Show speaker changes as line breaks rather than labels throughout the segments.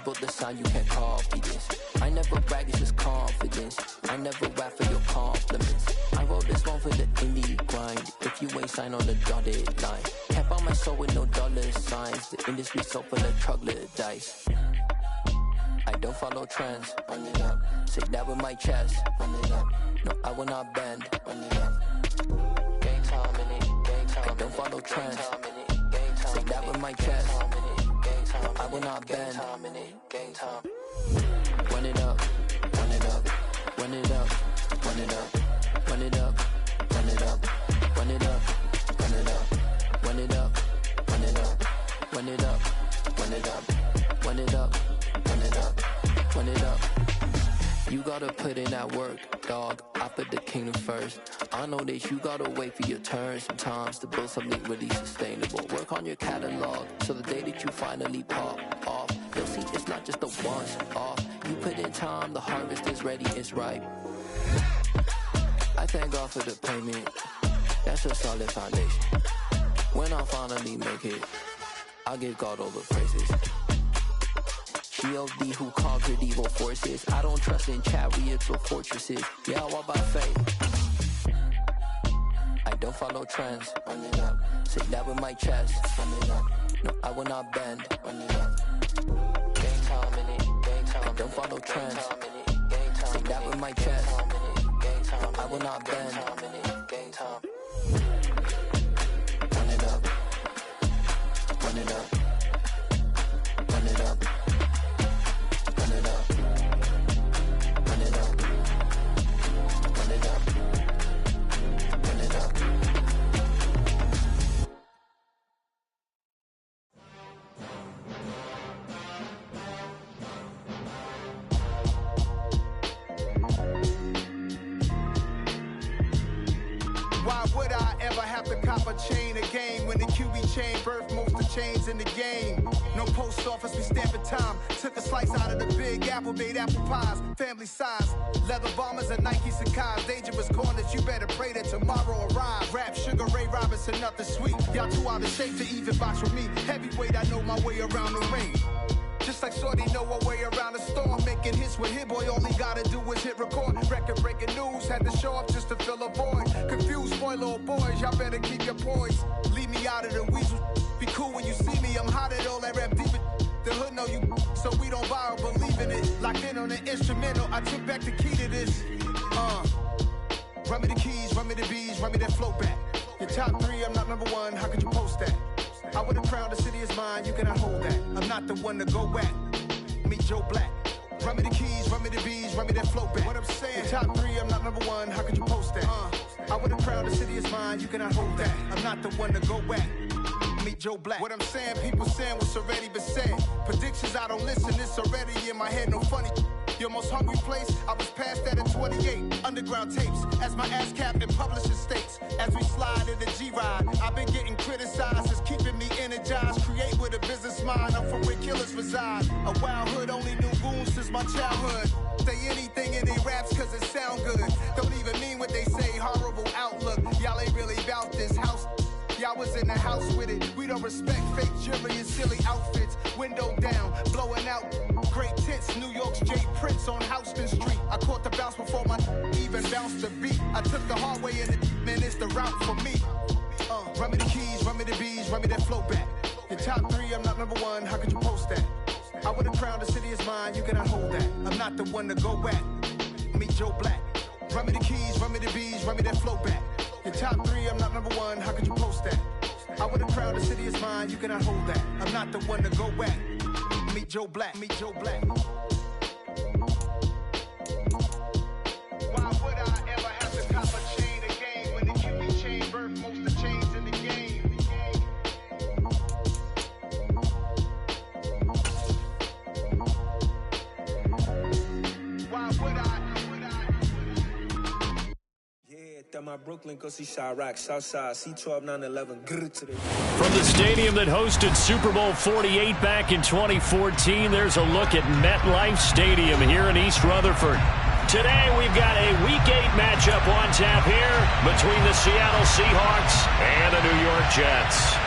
Label the sound, you can't copy this. I never brag, it's just confidence. I never rap for your compliments. I wrote this one for the indie grind. If you ain't signed on the dotted line, can't buy my soul with no dollar signs. The industry so full of troglodytes. I don't follow trends. Run it up. Say that with my chest. Run it up. No, I will not bend. Run it up. Gang time in it. Gang time. I don't follow trends. Say that with my chest. No, I will not bend. Gang time. Run it up. Run it up. Run it up. Run it up. Run it up. Run it up. Run it up. Run it up. Run it up. Run it up. Run it up. Run it up. Run it up. Run it up. Run it up. You gotta put in that work, dog. I put the kingdom first. I know that you gotta wait for your turn sometimes to build something really sustainable. Work on your catalog so the day that you finally pop off, you'll see it's not just a once off. You put in time, the harvest is ready, it's ripe. I thank God for the payment. That's a solid foundation. When I finally make it, I'll give God all the praises. G.O.D. who conquered evil forces. I don't trust in chariots or fortresses. Yeah, I walk by faith. I don't follow trends. Run it up. Say that with my chest. Run it up. No, I will not bend. Run it up. Gang time in it. Gang time. I don't follow trends. Say that with my chest. No, I will not bend. Gang time. Run it up. Run it up. Run it up. Run it up. Run it up. Run it up. Run it up.
Why would I ever have to cop a chain again when the QB chain birthed most of the chains in the game? No post office, we stamping time. Took a slice out of the Big Apple, made apple pies, family size. Leather bombers and Nike Sacai's. Dangerous corners, you better pray that tomorrow arrives. Rap, Sugar Ray Robinson, nothing sweet. Y'all too out of shape to even box with me. Heavyweight, I know my way around the ring. Just like Shorty know her way around the storm. Making hits with Hit Boy, all he gotta do is hit record. Record breaking news, had to show up just to fill a void. Confused, spoiler boys, y'all better keep your poise. Leave me out of the weasel. Be cool when you see me, I'm hot at all that rap deep. The hood know you, so we don't borrow, believe in it. Locked in on the instrumental, I took back the key to this. Run me the keys, run me the bees, run me that flow back. Your top three, I'm not number one, how could you post that? I would've crowned the city is mine, you cannot hold that. I'm not the one to go at. Meet Joe Black. Run me the keys, run me the bees, run me that flow back. What I'm saying, your top three, I'm not number one, how could you post that? I would've crowned the city is mine, you cannot hold that. I'm not the one to go at. Meet Joe Black. What I'm saying, people saying what's already been said. Predictions, I don't listen, it's already in my head, no funny. Your most hungry place, I was past that at 28. Underground tapes, as my ass cap in publishing states. As we slide in the G-Ride, I've been getting criticized, it's keeping me energized. Create with a business mind, I'm from where killers reside. A wild hood, only knew goons since my childhood. Say anything in they raps cause it sound good. Don't even mean what they say, horrible outlook. Y'all ain't really about this house. Y'all was in the house with it. We don't respect fake jewelry and silly outfits. Window down, blowing out great tits. New York's J. Prince on Houston Street. I caught the bounce before my even bounced the beat. I took the hard way in it, man, it's the route for me. Run me the keys, run me the bees, run me that flow back. Your top three, I'm not number one, how could you post that? I would've crowned the city is mine, you cannot hold that. I'm not the one to go at. Meet Joe Black. Run me the keys, run me the bees, run me that flow back. Your top three, I'm not number one, how could you post that? I would've crowned the city is mine, you cannot hold that. I'm not the one to go at. Meet Joe Black, meet Joe Black. Why would I ever have to cop a chain again when the QB chain birthed most of the chains in the game? Why would I?
My Brooklyn, go see Chirac, Southside, C12, 911,
From the stadium that hosted Super Bowl 48 back in 2014, there's a look at MetLife Stadium here in East Rutherford. Today, we've got a Week 8 matchup on tap here between the Seattle Seahawks and the New York Jets.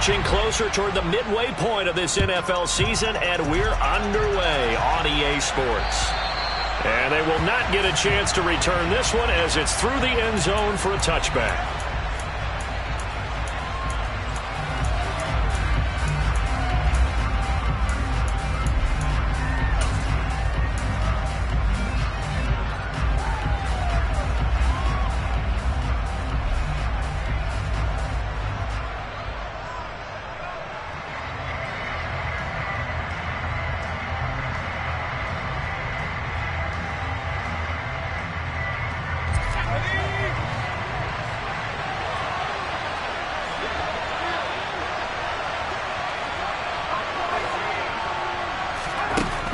inching closer toward the midway point of this NFL season, and we're underway on EA Sports. And they will not get a chance to return this one as it's through the end zone for a touchback.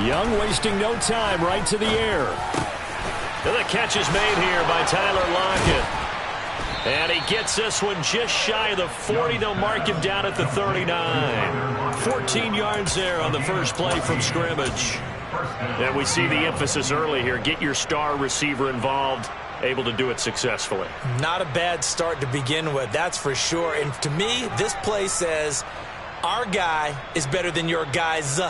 Young wasting no time, right to the air. And the catch is made here by Tyler Lockett. And he gets this one just shy of the 40. They'll mark him down at the 39. 14 yards there on the first play from scrimmage. And we see the emphasis early here. Get your star receiver involved. Able to do it successfully.
Not a bad start to begin with, that's for sure. And to me, this play says our guy is better than your guy's.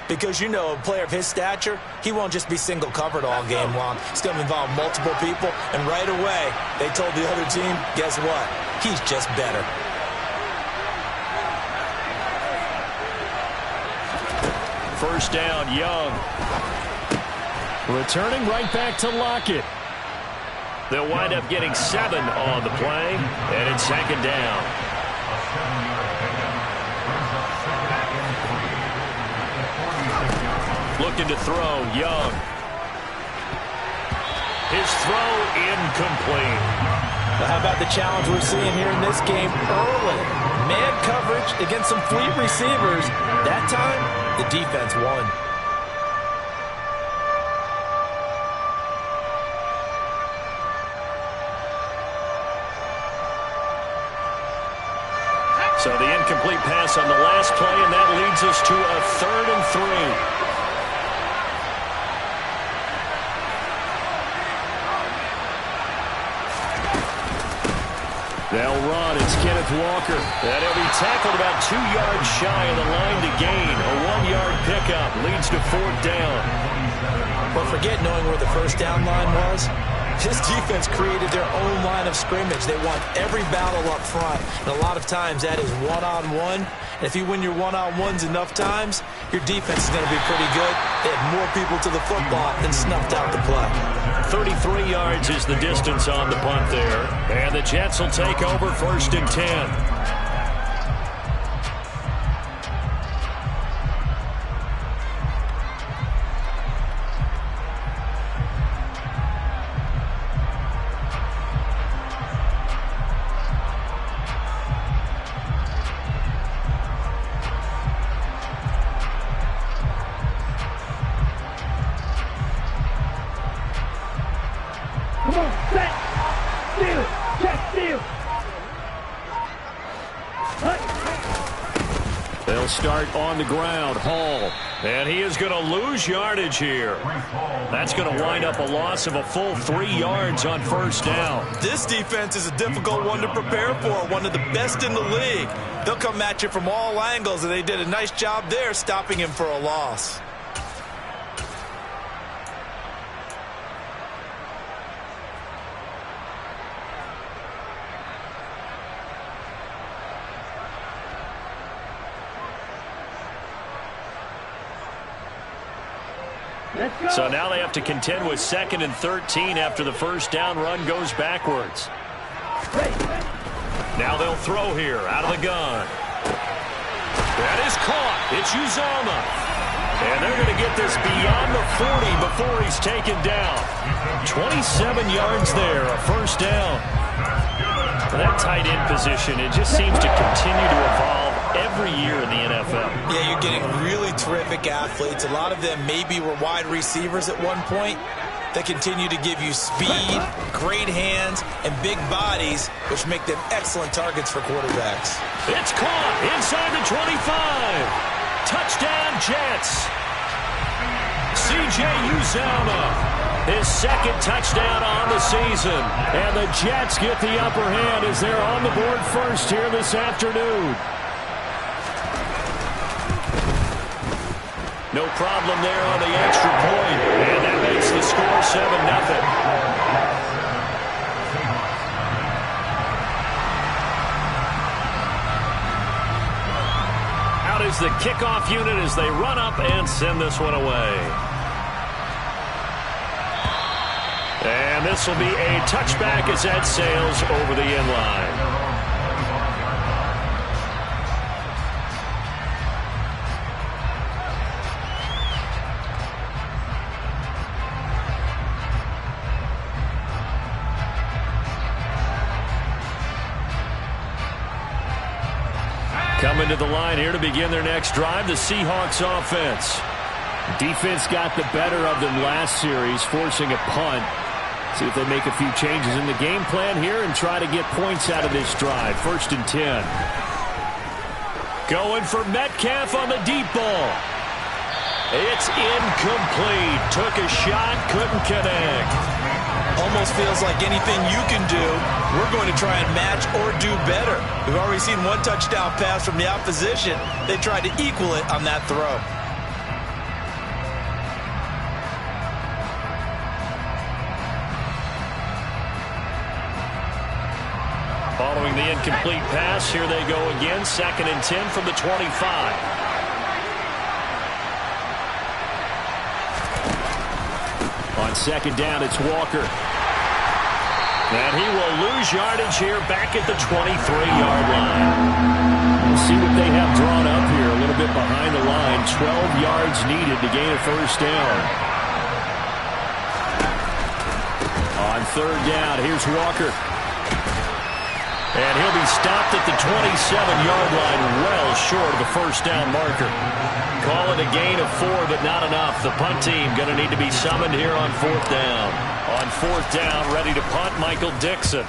Because, you know, a player of his stature, he won't just be single-covered all game long. It's going to involve multiple people, and right away, they told the other team, guess what? He's just better.
First down, Young. Returning right back to Lockett. They'll wind up getting 7 on the play, and it's second down. Looking to throw, Young. His throw incomplete.
Well, how about the challenge we're seeing here in this game early? Man coverage against some fleet receivers. That time, the defense won.
So the incomplete pass on the last play, and that leads us to a 3rd and 3. They'll run. It's Kenneth Walker. And he'll be tackled about 2 yards shy of the line to gain. A 1-yard pickup leads to 4th down.
But forget knowing where the first down line was. This defense created their own line of scrimmage. They won every battle up front. And a lot of times that is one-on-one. And if you win your one-on-ones enough times, your defense is going to be pretty good. They had more people to the football and snuffed out the play.
33 yards is the distance on the punt there. And the Jets will take over 1st and 10. They'll start on the ground. Hall. And he is going to lose yardage here. That's going to wind up a loss of a full 3 yards on 1st down.
This defense is a difficult one to prepare for. One of the best in the league. They'll come at you from all angles, and they did a nice job there stopping him for a loss.
So now they have to contend with 2nd and 13 after the first down run goes backwards. Now they'll throw here out of the gun. That is caught. It's Uzomah. And they're going to get this beyond the 40 before he's taken down. 27 yards there, a 1st down. That tight end position, it just seems to continue to evolve every year in the NFL.
Yeah, you're getting really terrific athletes. A lot of them maybe were wide receivers at one point. They continue to give you speed, great hands, and big bodies, which make them excellent targets for quarterbacks.
It's caught inside the 25. Touchdown, Jets. C.J. Uzomah. His 2nd touchdown on the season. And the Jets get the upper hand as they're on the board first here this afternoon. No problem there on the extra point. And that makes the score 7-0. Is the kickoff unit as they run up and send this one away. And this will be a touchback as that sails over the end line. Coming to the line here to begin their next drive, the Seahawks offense. Defense got the better of them last series, forcing a punt. See if they make a few changes in the game plan here and try to get points out of this drive. 1st and 10. Going for Metcalf on the deep ball. It's incomplete. Took a shot, couldn't connect.
Almost feels like anything you can do, we're going to try and match or do better. We've already seen one touchdown pass from the opposition. They tried to equal it on that throw.
Following the incomplete pass, here they go again. 2nd and 10 from the 25. On 2nd down, it's Walker. And he will lose yardage here back at the 23-yard line. We'll see what they have drawn up here a little bit behind the line. 12 yards needed to gain a 1st down. On 3rd down, here's Walker. And he'll be stopped at the 27-yard line, well short of the 1st down marker. Call it a gain of 4, but not enough. The punt team going to need to be summoned here on 4th down. On 4th down, ready to punt, Michael Dixon.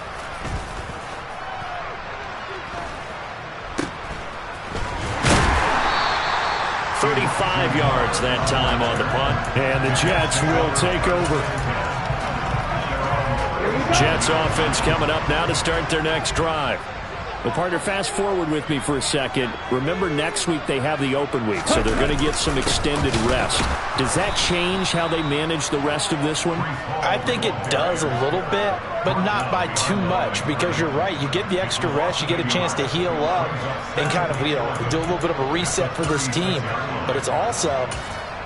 "35 yards that time on the punt. And the Jets will take over. Jets offense coming up now to start their next drive. Well, partner, fast forward with me for a second. Remember, next week they have the open week, so they're going to get some extended rest. Does that change how they manage the rest of this one?
I think it does a little bit, but not by too much, because you're right. You get the extra rest. You get a chance to heal up and kind of, do a little bit of a reset for this team. But it's also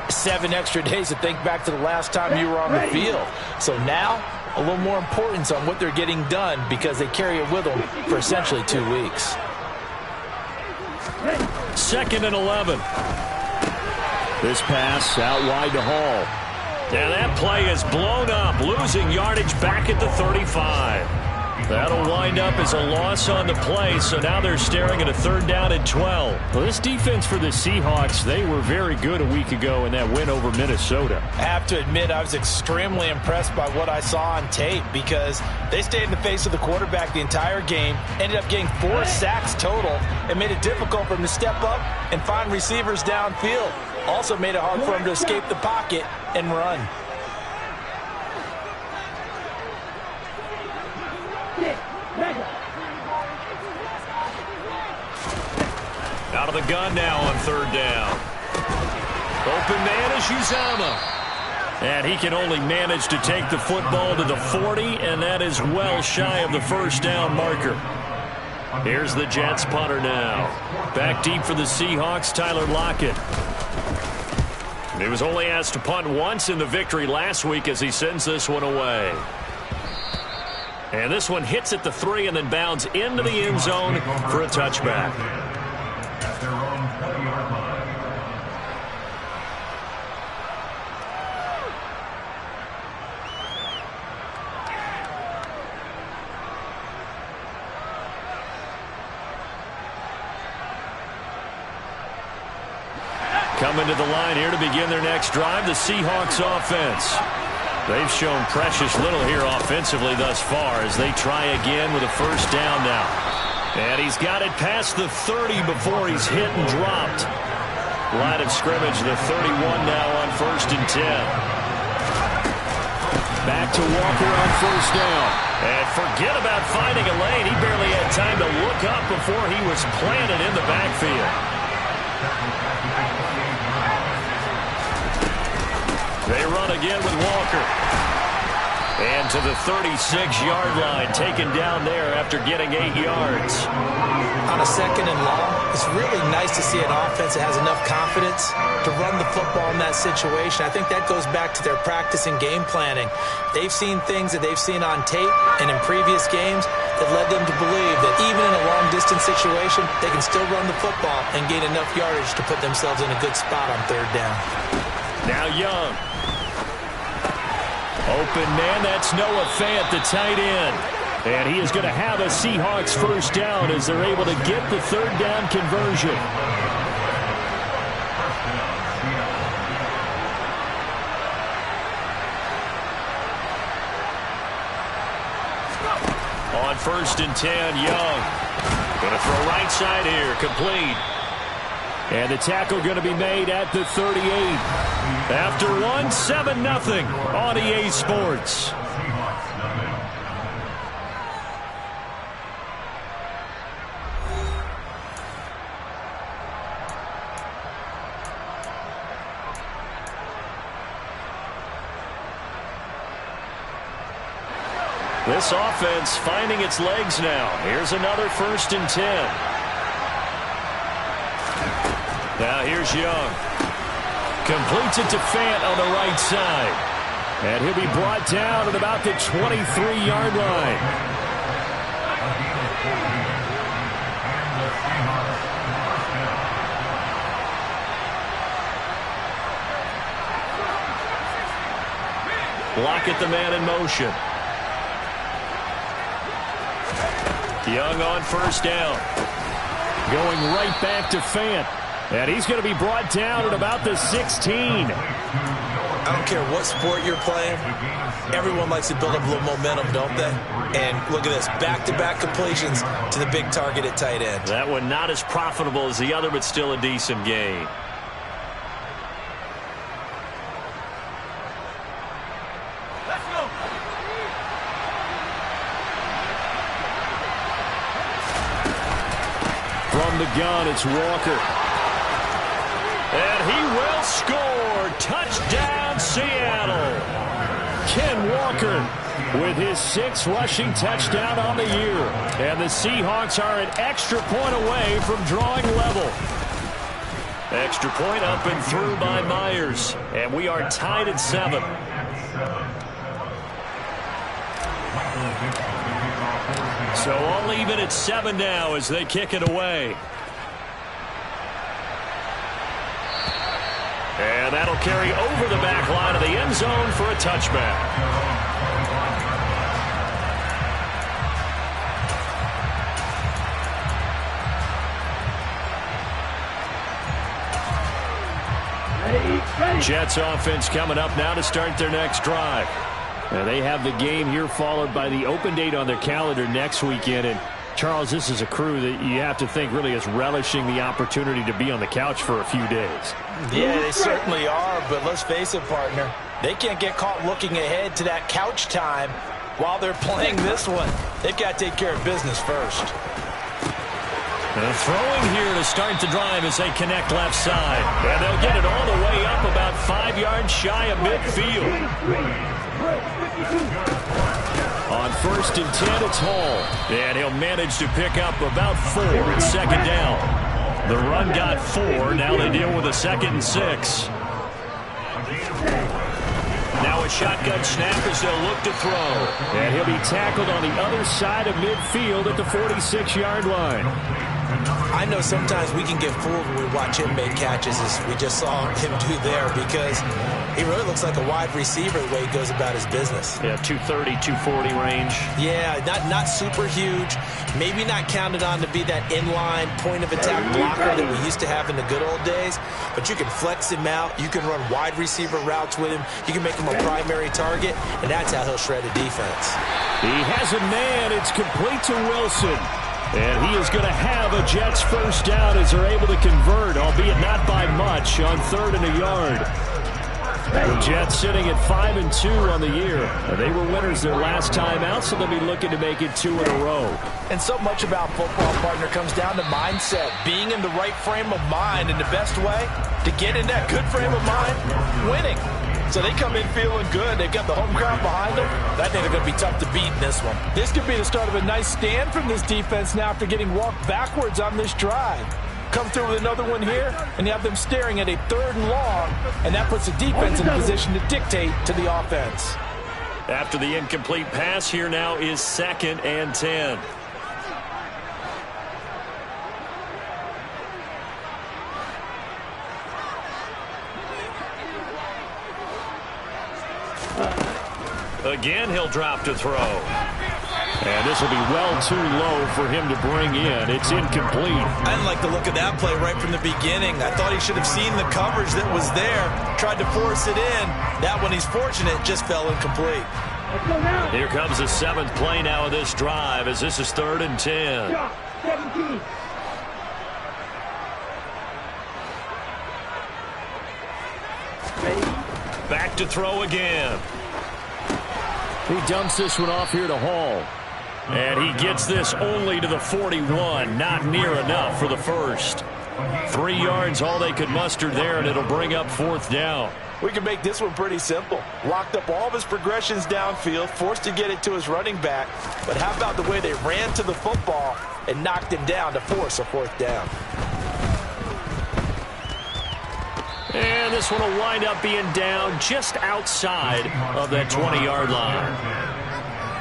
7 extra days to think back to the last time you were on the field. So now, a little more importance on what they're getting done because they carry it with them for essentially 2 weeks.
2nd and 11. This pass out wide to Hall. And that play is blown up, losing yardage back at the 35. That'll wind up as a loss on the play, so now they're staring at a 3rd down and 12. Well, this defense for the Seahawks, they were very good a week ago in that win over Minnesota.
I have to admit, I was extremely impressed by what I saw on tape because they stayed in the face of the quarterback the entire game, ended up getting 4 sacks total, and made it difficult for him to step up and find receivers downfield. Also made it hard for him to escape the pocket and run.
Out of the gun now on 3rd down. Open man is Uzomah. And he can only manage to take the football to the 40, and that is well shy of the 1st down marker. Here's the Jets punter now. Back deep for the Seahawks, Tyler Lockett. He was only asked to punt once in the victory last week as he sends this one away. And this one hits at the 3 and then bounds into the end zone for a touchback. Coming to the line here to begin their next drive, the Seahawks offense. They've shown precious little here offensively thus far as they try again with a 1st down now. And he's got it past the 30 before he's hit and dropped. Line of scrimmage, the 31 now on 1st and 10. Back to Walker on 1st down. And forget about finding a lane. He barely had time to look up before he was planted in the backfield. They run again with Walker. And to the 36-yard line, taken down there after getting 8 yards.
On a 2nd and long, it's really nice to see an offense that has enough confidence to run the football in that situation. I think that goes back to their practice and game planning. They've seen things that they've seen on tape and in previous games that led them to believe that even in a long-distance situation, they can still run the football and gain enough yardage to put themselves in a good spot on 3rd down.
Now Young. Open man, that's Noah Fant, the tight end. And he is going to have a Seahawks first down as they're able to get the 3rd down conversion. On 1st and 10, Young. Going to throw right side here, complete. And the tackle going to be made at the 38. After one, 7-0 on EA Sports. This offense finding its legs now. Here's another 1st and 10. Now here's Young. Completes it to Fant on the right side. And he'll be brought down at about the 23-yard line. Lockett the man in motion. Young on 1st down. Going right back to Fant. And he's going to be brought down at about the 16.
I don't care what sport you're playing. Everyone likes to build up a little momentum, don't they? And look at this. Back-to-back completions to the big target at tight end.
That one not as profitable as the other, but still a decent gain. From the gun, it's Walker. And he will score. Touchdown, Seattle. Ken Walker with his 6th rushing touchdown on the year. And the Seahawks are an extra point away from drawing level. Extra point up and through by Myers. And we are tied at 7. So all even at 7 now as they kick it away. And that'll carry over the back line of the end zone for a touchback. Jets offense coming up now to start their next drive. They have the game here followed by the open date on their calendar next weekend. And Charles, this is a crew that you have to think really is relishing the opportunity to be on the couch for a few days.
Yeah, they certainly are, but let's face it, partner. They can't get caught looking ahead to that couch time while they're playing this one. They've got to take care of business first.
Throwing here to start the drive as they connect left side. And they'll get it all the way up about 5 yards shy of midfield. On 1st and 10, it's Hall. And he'll manage to pick up about 4 at 2nd down. The run got 4. Now they deal with a 2nd and 6. Now a shotgun snap as they'll look to throw. And he'll be tackled on the other side of midfield at the 46-yard line.
I know sometimes we can get fooled when we watch him make catches, as we just saw him do there, because he really looks like a wide receiver the way he goes about his business.
Yeah, 230, 240 range.
Yeah, not super huge. Maybe not counted on to be that inline point-of-attack blocker that we used to have in the good old days, but you can flex him out. You can run wide receiver routes with him. You can make him a primary target, and that's how he'll shred a defense.
He has a man. It's complete to Wilson. And he is going to have a Jets first down as they're able to convert, albeit not by much, on 3rd and a yard. The Jets sitting at 5-2 on the year. They were winners their last time out, so they'll be looking to make it 2 in a row.
And so much about football, partner, comes down to mindset. Being in the right frame of mind, and the best way to get in that good frame of mind, winning. So they come in feeling good. They've got the home crowd behind them. I think they're going to be tough to beat in this one.
This could be the start of a nice stand from this defense now after getting walked backwards on this drive. Come through with another one here, and you have them staring at a 3rd and long, and that puts the defense in a position to dictate to the offense.
After the incomplete pass, here now is 2nd and 10. Again, he'll drop to throw. And this will be well too low for him to bring in. It's incomplete.
I didn't like the look of that play right from the beginning. I thought he should have seen the coverage that was there, tried to force it in. That one, he's fortunate, just fell incomplete.
Here comes the 7th play now of this drive as this is 3rd and 10. Back to throw again. He dumps this one off here to Hall. And he gets this only to the 41. Not near enough for the first. 3 yards, all they could muster there, and it'll bring up 4th down.
We can make this one pretty simple. Locked up all of his progressions downfield, forced to get it to his running back. But how about the way they ran to the football and knocked him down to force a 4th down?
And this one will wind up being down just outside of that 20-yard line.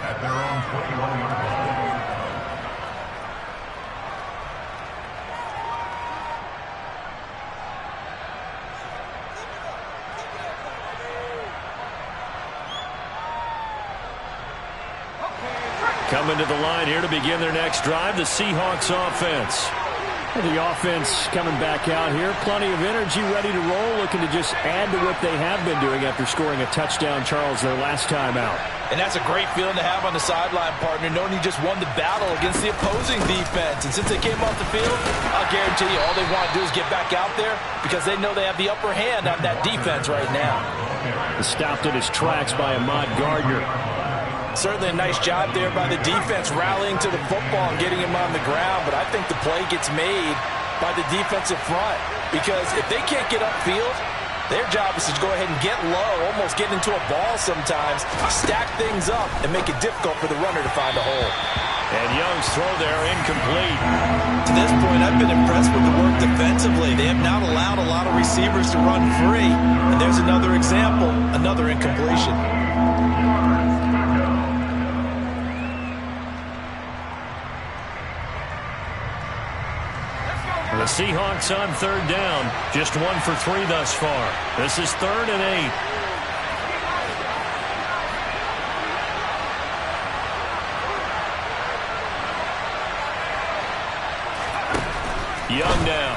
At their own 21-yard line.
Coming to the line here to begin their next drive, the Seahawks offense. The offense coming back out here. Plenty of energy, ready to roll, looking to just add to what they have been doing after scoring a touchdown, Charles, their last time out.
And that's a great feeling to have on the sideline, partner, knowing you just won the battle against the opposing defense. And since they came off the field, I'll guarantee you all they want to do is get back out there because they know they have the upper hand on that defense right now.
Stopped in his tracks by Ahmad Gardner.
Certainly a nice job there by the defense rallying to the football and getting him on the ground, but I think the play gets made by the defensive front because if they can't get upfield, their job is to go ahead and get low, almost get into a ball sometimes, stack things up, and make it difficult for the runner to find a hole.
And Young's throw there incomplete.
To this point, I've been impressed with the work defensively. They have not allowed a lot of receivers to run free, and there's another example, another incompletion.
The Seahawks on 3rd down. Just 1 for 3 thus far. This is 3rd and 8. Young now.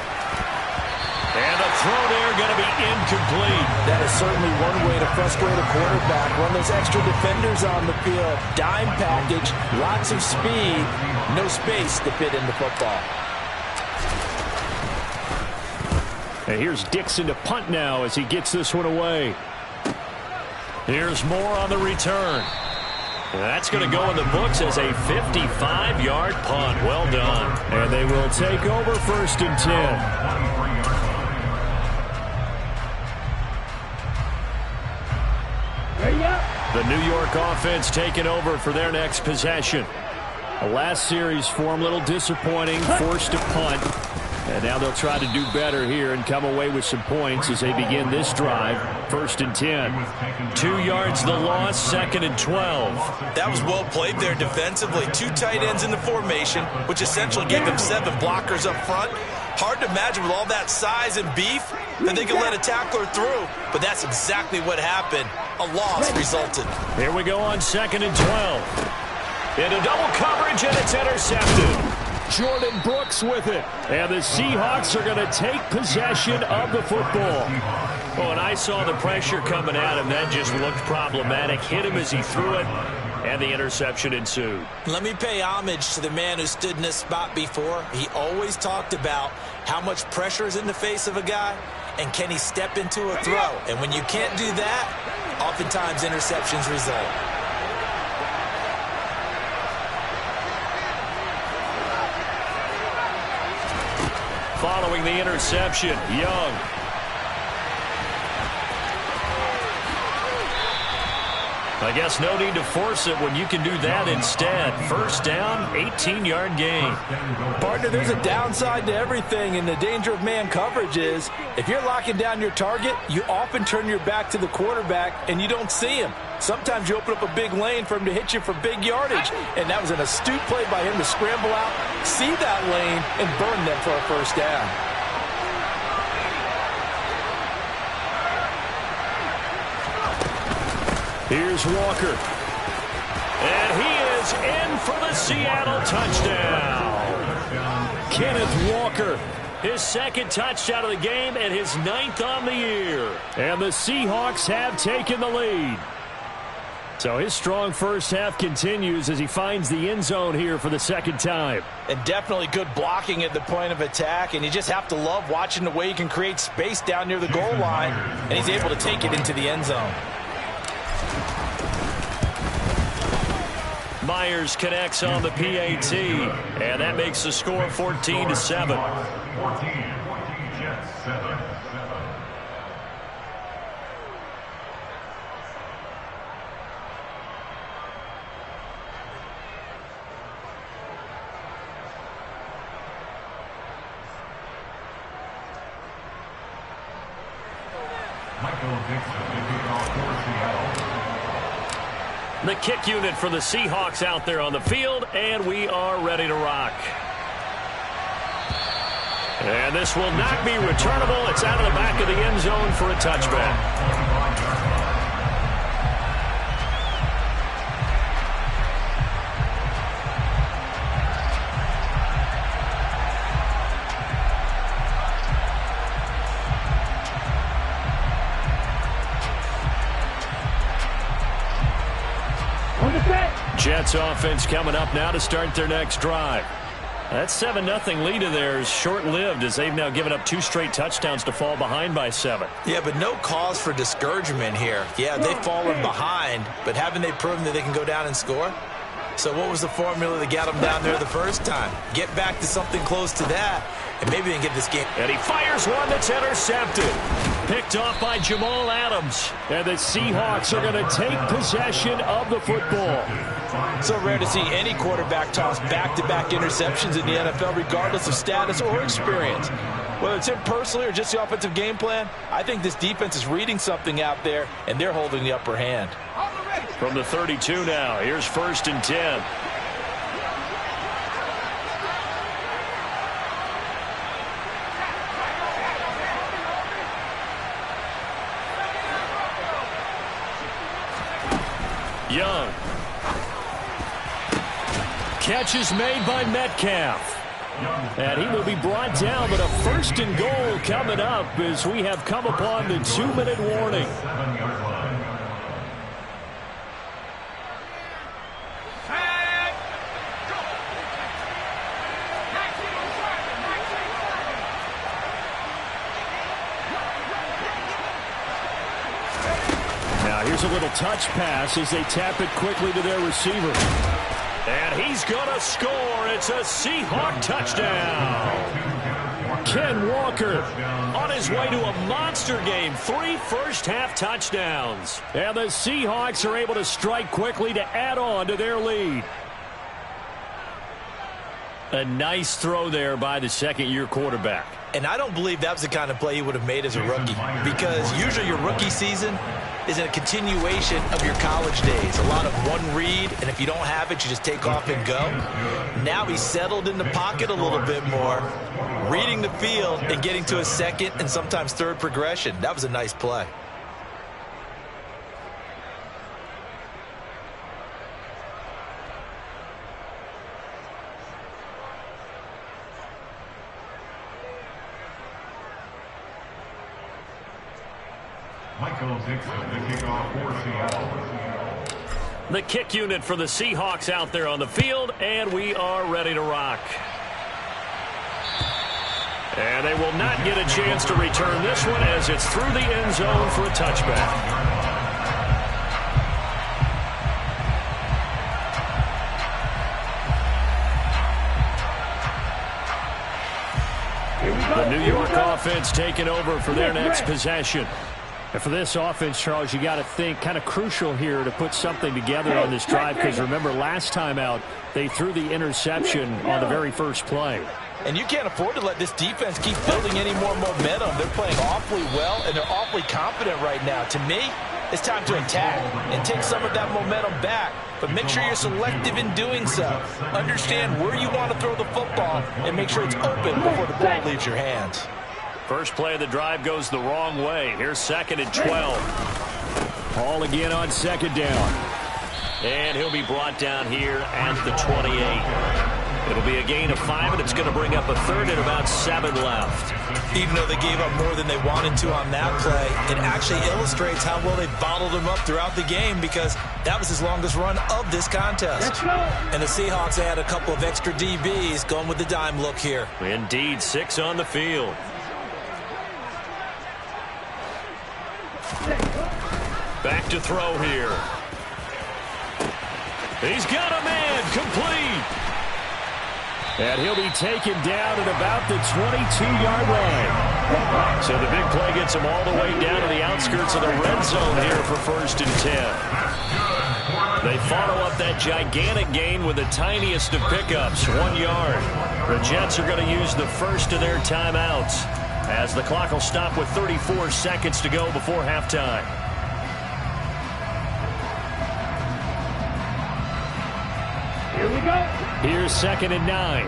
And a throw there going to be incomplete.
That is certainly one way to frustrate a quarterback. Run those extra defenders on the field. Dime package, lots of speed, no space to fit in the football.
And here's Dixon to punt now as he gets this one away. Here's Moore on the return. And that's going to go in the books as a 55-yard punt. Well done. And they will take over 1st and 10. The New York offense taking over for their next possession. The last series for them, a little disappointing, forced to punt. And now they'll try to do better here and come away with some points as they begin this drive. 1st and 10. 2 yards the loss, 2nd and 12.
That was well played there defensively. 2 tight ends in the formation, which essentially gave them 7 blockers up front. Hard to imagine with all that size and beef that they could let a tackler through, but that's exactly what happened. A loss resulted.
Here we go on 2nd and 12. Into double coverage, and it's intercepted. Jordan Brooks with it. And the Seahawks are going to take possession of the football. Oh, and I saw the pressure coming at him. That just looked problematic. Hit him as he threw it, and the interception ensued.
Let me pay homage to the man who stood in this spot before. He always talked about how much pressure is in the face of a guy, and can he step into a throw. And when you can't do that, oftentimes interceptions result. Following the interception, Young.
I guess no need to force it when you can do that instead. First down, 18-yard gain.
Partner, there's a downside to everything, and the danger of man coverage is if you're locking down your target, you often turn your back to the quarterback and you don't see him. Sometimes you open up a big lane for him to hit you for big yardage, and that was an astute play by him to scramble out, see that lane, and burn them for a first down.
Here's Walker. And he is in for the Seattle touchdown. Kenneth Walker, his second touchdown of the game and his 9th on the year. And the Seahawks have taken the lead. So his strong first half continues as he finds the end zone here for the second time.
And definitely good blocking at the point of attack, and you just have to love watching the way he can create space down near the goal line, and he's able to take it into the end zone.
Myers connects on the PAT, and that makes the score 14-7.
14, Jets 7. Michael Dixon, the kickoff for Seattle.
The kick unit for the Seahawks out there on the field, and we are ready to rock. And this will not be returnable. It's out of the back of the end zone for a touchback. Jets offense coming up now to start their next drive. That 7-0 lead of theirs short-lived as they've now given up 2 straight touchdowns to fall behind by 7.
Yeah, but no cause for discouragement here. Yeah, they've fallen behind, but haven't they proven that they can go down and score? So what was the formula that got them down there the first time? Get back to something close to that, and maybe they can get this game.
And he fires one that's intercepted. Picked off by Jamal Adams. And the Seahawks are going to take possession of the football.
So rare to see any quarterback toss back-to-back interceptions in the NFL, regardless of status or experience. Whether it's him personally or just the offensive game plan, I think this defense is reading something out there, and they're holding the upper hand.
From the 32 now, here's 1st and 10. Young. Catch is made by Metcalf. And he will be brought down, but a 1st and goal coming up as we have come upon the 2-minute warning.
7-yard line.
Now here's a little touch pass as they tap it quickly to their receiver. And he's going to score. It's a Seahawk touchdown. Ken Walker on his way to a monster game. 3 first-half touchdowns. And the Seahawks are able to strike quickly to add on to their lead. A nice throw there by the second-year quarterback.
And I don't believe that was the kind of play he would have made as a rookie, because usually your rookie season is a continuation of your college days. A lot of one read, and if you don't have it, you just take off and go. Now he's settled in the pocket a little bit more, reading the field and getting to a second and sometimes third progression. That was a nice play.
Michael Dixon, the kickoff for Seattle.
The kick unit for the Seahawks out there on the field, and we are ready to rock. And they will not get a chance to return this one as it's through the end zone for a touchback. The New York offense taking over for their next possession. And for this offense, Charles, you got to think kind of crucial here to put something together on this drive, because remember last time out they threw the interception on the very first play.
And you can't afford to let this defense keep building any more momentum. They're playing awfully well, and they're awfully confident right now. To me, it's time to attack and take some of that momentum back. But make sure you're selective in doing so. Understand where you want to throw the football and make sure it's open before the ball leaves your hands.
First play of the drive goes the wrong way. Here's 2nd and 12. Paul again on 2nd down. And he'll be brought down here at the 28. It'll be a gain of 5, and it's going to bring up a 3rd and about 7 left.
Even though they gave up more than they wanted to on that play, it actually illustrates how well they bottled them up throughout the game, because that was his longest run of this contest. And the Seahawks had a couple of extra DBs going with the dime look here.
Indeed, 6 on the field. Back to throw here. He's got a man, complete. And he'll be taken down at about the 22-yard line. So the big play gets him all the way down to the outskirts of the red zone here for 1st and 10. They follow up that gigantic gain with the tiniest of pickups, 1 yard. The Jets are going to use the first of their timeouts, as the clock will stop with 34 seconds to go before halftime.
Here we go.
Here's 2nd and 9.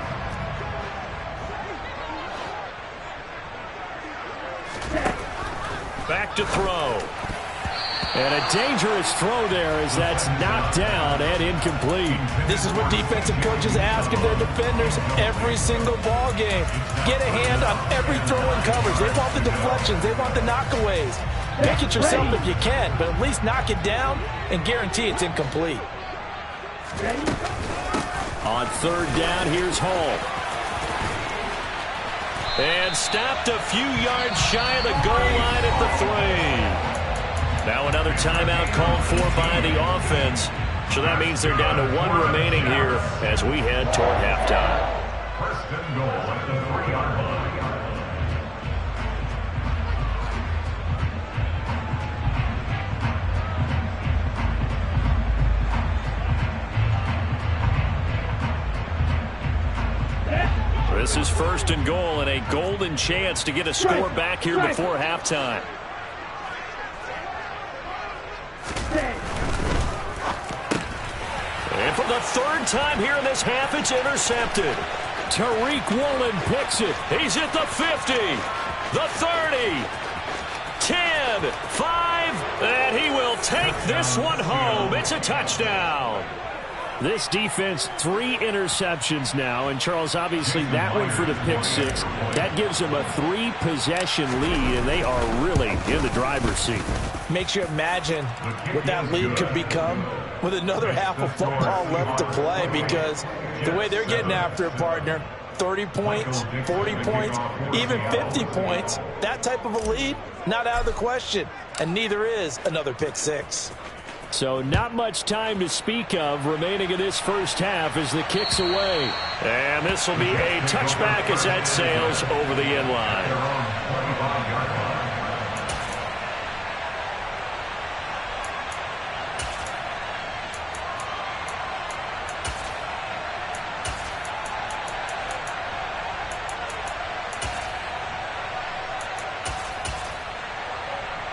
Back to throw. And a dangerous throw there as that's knocked down and incomplete.
This is what defensive coaches ask of their defenders every single ball game. Get a hand on every throw in coverage. They want the deflections. They want the knockaways. Pick it yourself if you can, but at least knock it down and guarantee it's incomplete.
On 3rd down, here's Hall. And stopped a few yards shy of the goal line at the 3. Now another timeout called for by the offense. So that means they're down to 1 remaining here as we head toward halftime.
1st and goal at the 3-yard line.
This is 1st and goal, and a golden chance to get a score back here before halftime. And for the 3rd time here in this half, it's intercepted. Tariq Woolen picks it. He's at the 50, the 30, 10, 5, and he will take this one home. It's a touchdown. This defense, 3 interceptions now. And, Charles, obviously that one for the pick 6. That gives them a 3-possession lead, and they are really in the driver's seat.
Makes you imagine what that lead could become with another half of football left to play, because the way they're getting after it, partner, 30 points, 40 points, even 50 points, that type of a lead, not out of the question. And neither is another pick 6.
So not much time to speak of remaining in this first half as the kick's away. And this will be a touchback as that sails over the end line.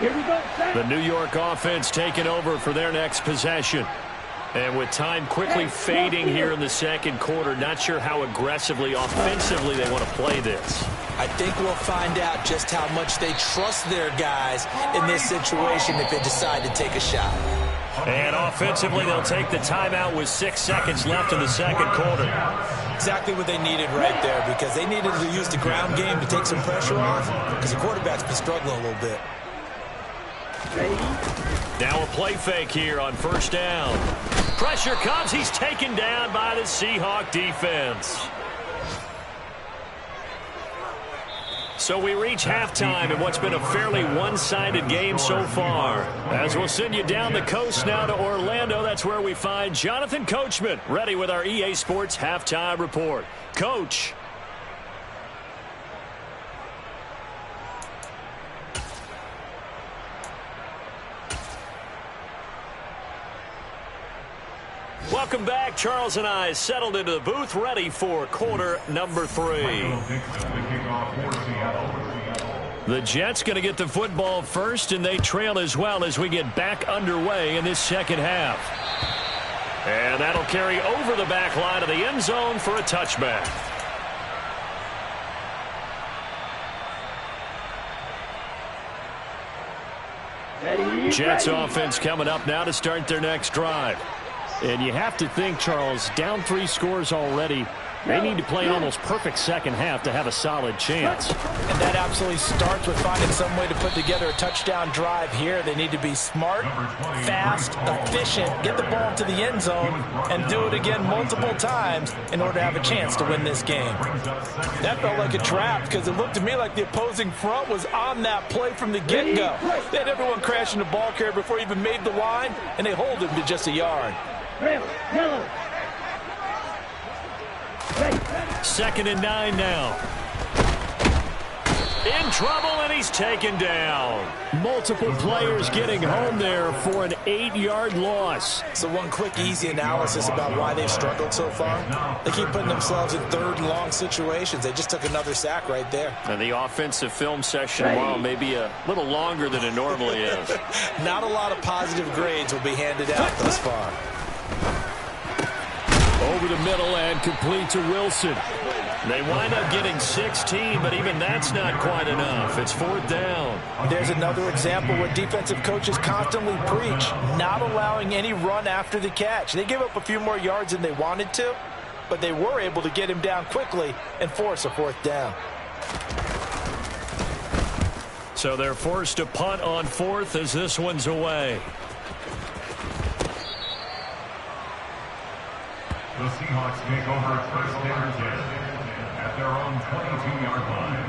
Here we go.
The New York offense taking over for their next possession. And with time quickly fading here in the 2nd quarter, not sure how aggressively, offensively they want to play this.
I think we'll find out just how much they trust their guys in this situation if they decide to take a shot.
And offensively, they'll take the timeout with 6 seconds left in the 2nd quarter.
Exactly what they needed right there, because they needed to use the ground game to take some pressure off, because the quarterback's been struggling a little bit.
Now a play fake here on 1st down. Pressure comes. He's taken down by the Seahawk defense. So we reach halftime in what's been a fairly one-sided game so far. As we'll send you down the coast now to Orlando, that's where we find Jonathan Coachman ready with our EA Sports Halftime Report. Coach. Welcome back. Charles and I settled into the booth, ready for quarter number 3. The Jets going to get the football first, and they trail as well as we get back underway in this second half. And that'll carry over the back line of the end zone for a touchback. Jets offense coming up now to start their next drive. And you have to think, Charles, down 3 scores already. They need to play an almost perfect second half to have a solid chance.
And that absolutely starts with finding some way to put together a touchdown drive here. They need to be smart, fast, efficient, get the ball to the end zone, and do it again multiple times in order to have a chance to win this game. That felt like a trap because it looked to me like the opposing front was on that play from the get-go. They had everyone crashing the ball carrier before he even made the line, and they hold him to just a yard.
Yellow.
2nd and 9 now. In trouble, and he's taken down. Multiple players getting home there for an 8-yard loss.
So one quick, easy analysis about why they've struggled so far. They keep putting themselves in 3rd and long situations. They just took another sack right there.
And the offensive film session, while maybe a little longer than it normally is.
Not a lot of positive grades will be handed out thus far.
Over the middle and complete to Wilson. They wind up getting 16, but even that's not quite enough. It's 4th down.
There's another example where defensive coaches constantly preach, not allowing any run after the catch. They give up a few more yards than they wanted to, but they were able to get him down quickly and force a 4th down.
So they're forced to punt on 4th as this one's away.
The Seahawks take over at 1st and 10 at their own 22-yard line.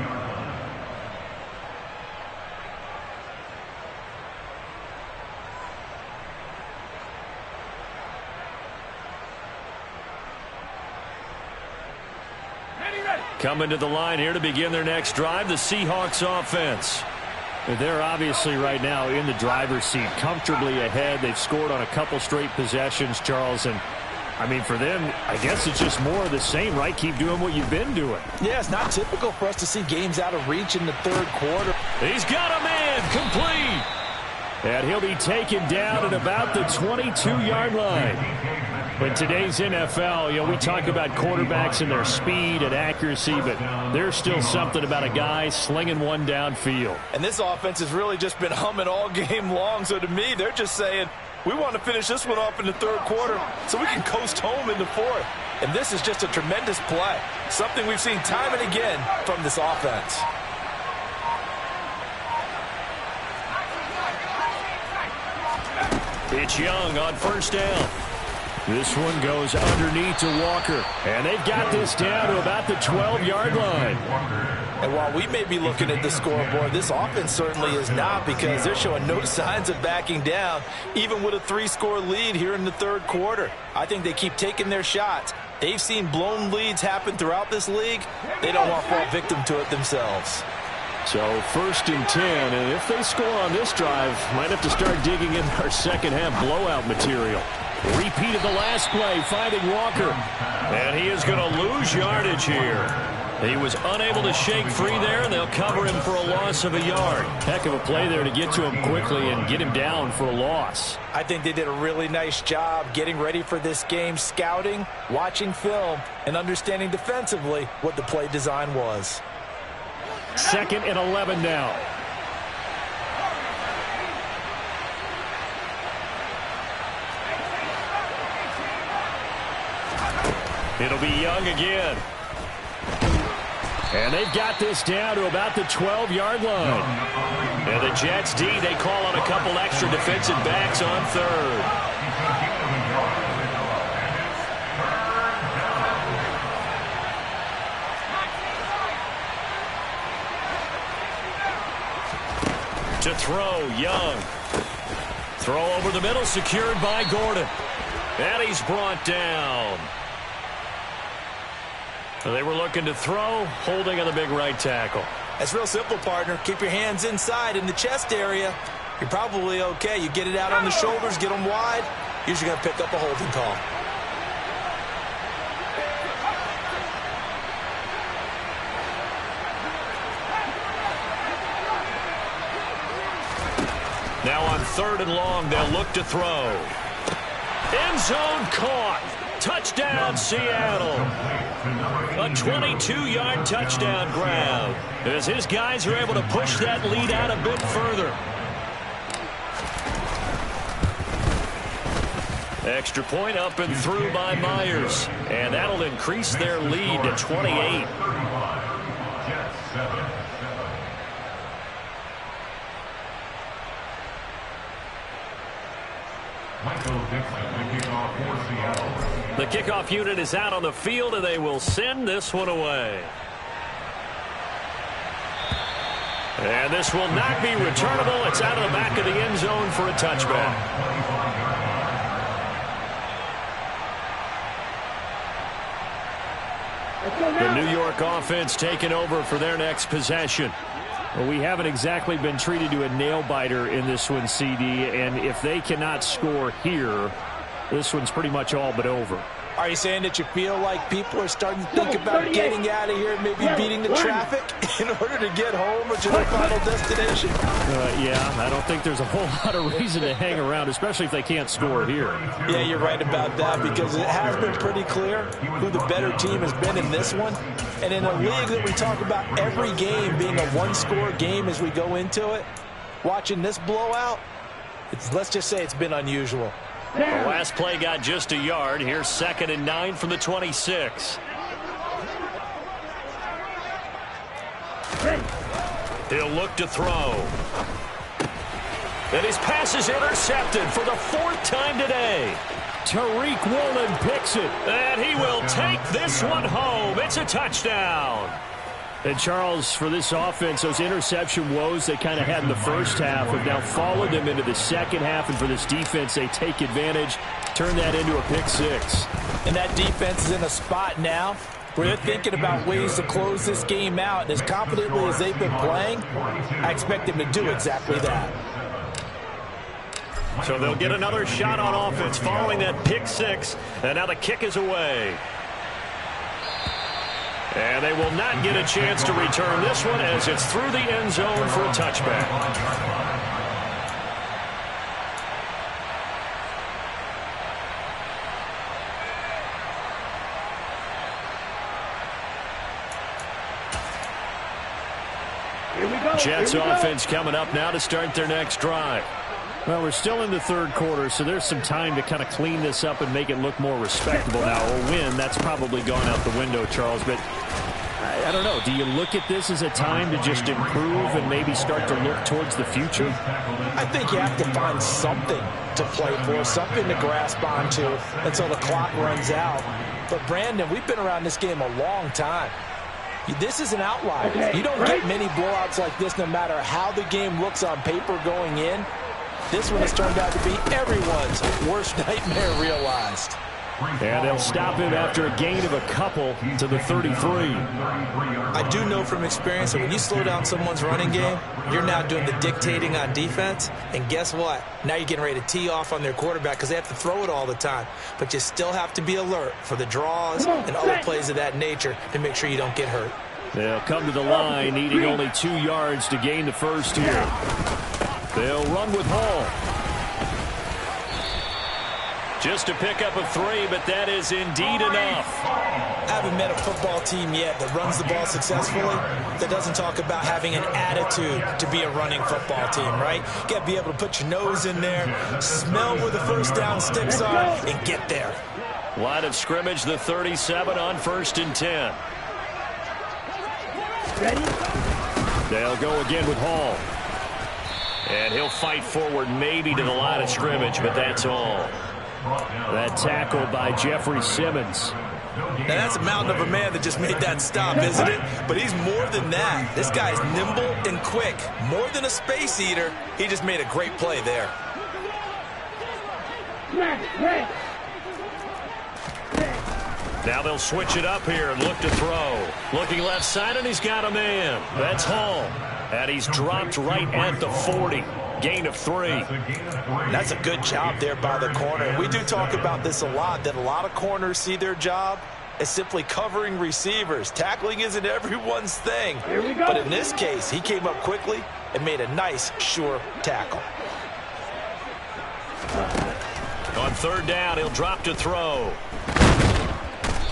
Coming to the line here to begin their next drive, the Seahawks offense. They're obviously right now in the driver's seat, comfortably ahead. They've scored on a couple straight possessions, Charles, and I mean, for them, I guess it's just more of the same, right? Keep doing what you've been doing.
Yeah, it's not typical for us to see games out of reach in the 3rd quarter.
He's got a man complete. And he'll be taken down at about the 22-yard line. In today's NFL, you know, we talk about quarterbacks and their speed and accuracy, but there's still something about a guy slinging one downfield.
And this offense has really just been humming all game long, so to me, they're just saying, we want to finish this one off in the 3rd quarter so we can coast home in the 4th. And this is just a tremendous play, something we've seen time and again from this offense.
It's Young on 1st down. This one goes underneath to Walker. And they've got this down to about the 12-yard line.
And while we may be looking at the scoreboard, this offense certainly is not, because they're showing no signs of backing down, even with a 3-score lead here in the 3rd quarter. I think they keep taking their shots. They've seen blown leads happen throughout this league. They don't want to fall victim to it themselves.
So 1st and 10, and if they score on this drive, might have to start digging in our second half blowout material. Repeat of the last play, finding Walker. And he is going to lose yardage here. He was unable to shake free there, and they'll cover him for a loss of a yard. Heck of a play there to get to him quickly and get him down for a loss.
I think they did a really nice job getting ready for this game, scouting, watching film, and understanding defensively what the play design was.
2nd and 11 now. It'll be Young again. And they've got this down to about the 12-yard line. And the Jets D, they call on a couple extra defensive backs on 3rd. To throw, Young. Throw over the middle, secured by Gordon. And he's brought down. They were looking to throw, holding on the big right tackle.
That's real simple, partner. Keep your hands inside in the chest area. You're probably okay. You get it out on the shoulders, get them wide. Usually going to pick up a holding call.
Now on 3rd and long, they'll look to throw. End zone caught. Touchdown, Seattle. A 22-yard touchdown grab as his guys are able to push that lead out a bit further. Extra point up and through by Myers. And that'll increase their lead to 28. The kickoff unit is out on the field, and they will send this one away. And this will not be returnable. It's out of the back of the end zone for a touchback. The New York offense taking over for their next possession. Well, we haven't exactly been treated to a nail-biter in this one, CD, and if they cannot score here, this one's pretty much all but over.
Are you saying that you feel like people are starting to think about getting out of here and maybe beating the traffic in order to get home or to their final destination?
Yeah, I don't think there's a whole lot of reason to hang around, especially if they can't score here.
Yeah, you're right about that, because it has been pretty clear who the better team has been in this one. And in a league that we talk about every game being a one-score game as we go into it, watching this blowout, let's just say it's been unusual.
The last play got just a yard. Here's 2nd and 9 from the 26. He'll look to throw. And his pass is intercepted for the 4th time today. Tariq Woolen picks it. And he will take this one home. It's a touchdown. And, Charles, for this offense, those interception woes they kind of had in the first half have now followed them into the second half. And for this defense, they take advantage, turn that into a pick 6.
And that defense is in a spot now where they're thinking about ways to close this game out. And as confidently as they've been playing, I expect them to do exactly that.
So they'll get another shot on offense following that pick 6. And now the kick is away. And they will not get a chance to return this one as it's through the end zone for a touchback. Jets offense coming up now to start their next drive. Well, we're still in the 3rd quarter, so there's some time to kind of clean this up and make it look more respectable. Now, a win, that's probably gone out the window, Charles, but I don't know. Do you look at this as a time to just improve and maybe start to look towards the future?
I think you have to find something to play for, something to grasp onto until the clock runs out. But, Brandon, we've been around this game a long time. This is an outlier. You don't get many blowouts like this no matter how the game looks on paper going in. This one has turned out to be everyone's worst nightmare realized.
And they'll stop him after a gain of a couple to the 33.
I do know from experience that when you slow down someone's running game, you're now doing the dictating on defense. And guess what? Now you're getting ready to tee off on their quarterback because they have to throw it all the time. But you still have to be alert for the draws and other plays of that nature to make sure you don't get hurt.
They'll come to the line needing only 2 yards to gain the first here. They'll run with Hall. Just to pick up a 3, but that is indeed enough.
I haven't met a football team yet that runs the ball successfully that doesn't talk about having an attitude to be a running football team, right? You got to be able to put your nose in there, smell where the first down sticks are, and get there.
Line of scrimmage, the 37 on 1st and 10.
Ready?
They'll go again with Hall. And he'll fight forward maybe to the line of scrimmage, but that's all. That tackle by Jeffrey Simmons.
Now that's a mountain of a man that just made that stop, isn't it? But he's more than that. This guy's nimble and quick. More than a space eater, he just made a great play there.
Now they'll switch it up here and look to throw. Looking left side, and he's got a man. That's Hall. And he's dropped right at the 40. Gain of 3.
That's a good job there by the corner. We do talk about this a lot, that a lot of corners see their job as simply covering receivers. Tackling isn't everyone's thing.
Here we go.
But in this case, he came up quickly and made a nice, sure tackle.
third down. He'll drop to throw.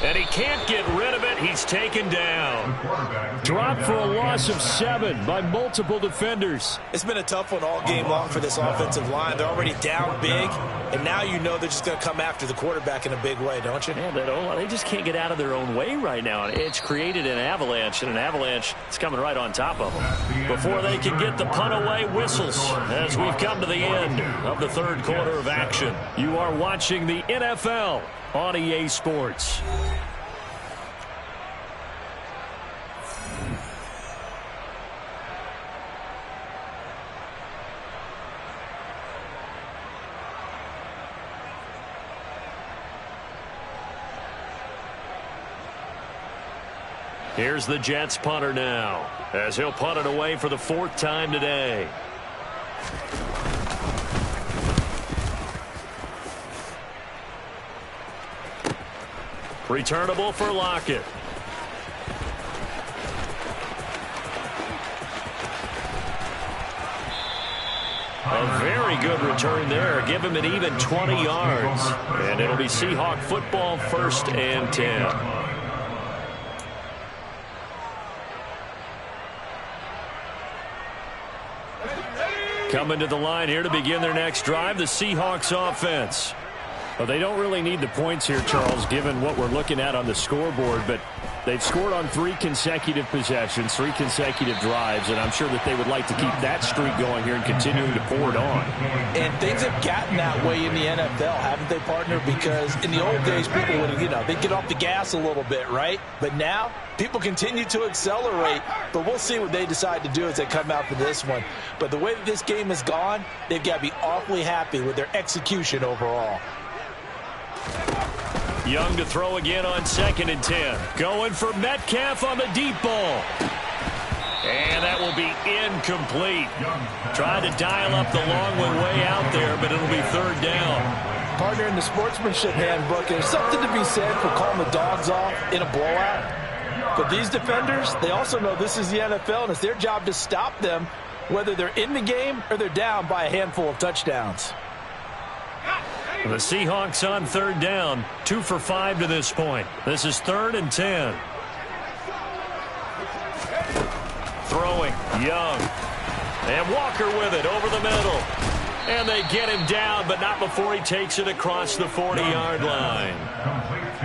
And he can't get rid of it. He's taken down. Dropped for a loss of 7 by multiple defenders.
It's been a tough one all game long for this offensive line. They're already down big, and now you know they're just going to come after the quarterback in a big way, don't you?
Yeah, they just can't get out of their own way right now. It's created an avalanche, and an avalanche is coming right on top of them. Before they can get the punt away, whistles as we've come to the end of the third quarter of action. You are watching the NFL on EA Sports. Here's the Jets punter now, as he'll punt it away for the 4th time today. Returnable for Lockett. A very good return there. Give him an even 20 yards. And it'll be Seahawk football, 1st and 10. Coming to the line here to begin their next drive, the Seahawks offense. Well, they don't really need the points here, Charles, given what we're looking at on the scoreboard, but they've scored on 3 consecutive possessions, 3 consecutive drives, and I'm sure that they would like to keep that streak going here and continuing to pour it on.
And things have gotten that way in the NFL, haven't they, partner? Because in the old days, people would, they'd get off the gas a little bit, right? But now, people continue to accelerate, but we'll see what they decide to do as they come out for this one. But the way that this game has gone, they've got to be awfully happy with their execution overall.
Young to throw again on 2nd and 10. Going for Metcalf on the deep ball. And that will be incomplete. Tried to dial up the long one way out there, but it'll be 3rd down.
Partner, in the sportsmanship handbook, there's something to be said for calling the dogs off in a blowout. But these defenders, they also know this is the NFL, and it's their job to stop them, whether they're in the game or they're down by a handful of touchdowns.
The Seahawks on 3rd down, 2 for 5 to this point. This is 3rd and 10. Throwing, Young. And Walker with it over the middle. And they get him down, but not before he takes it across the 40-yard line.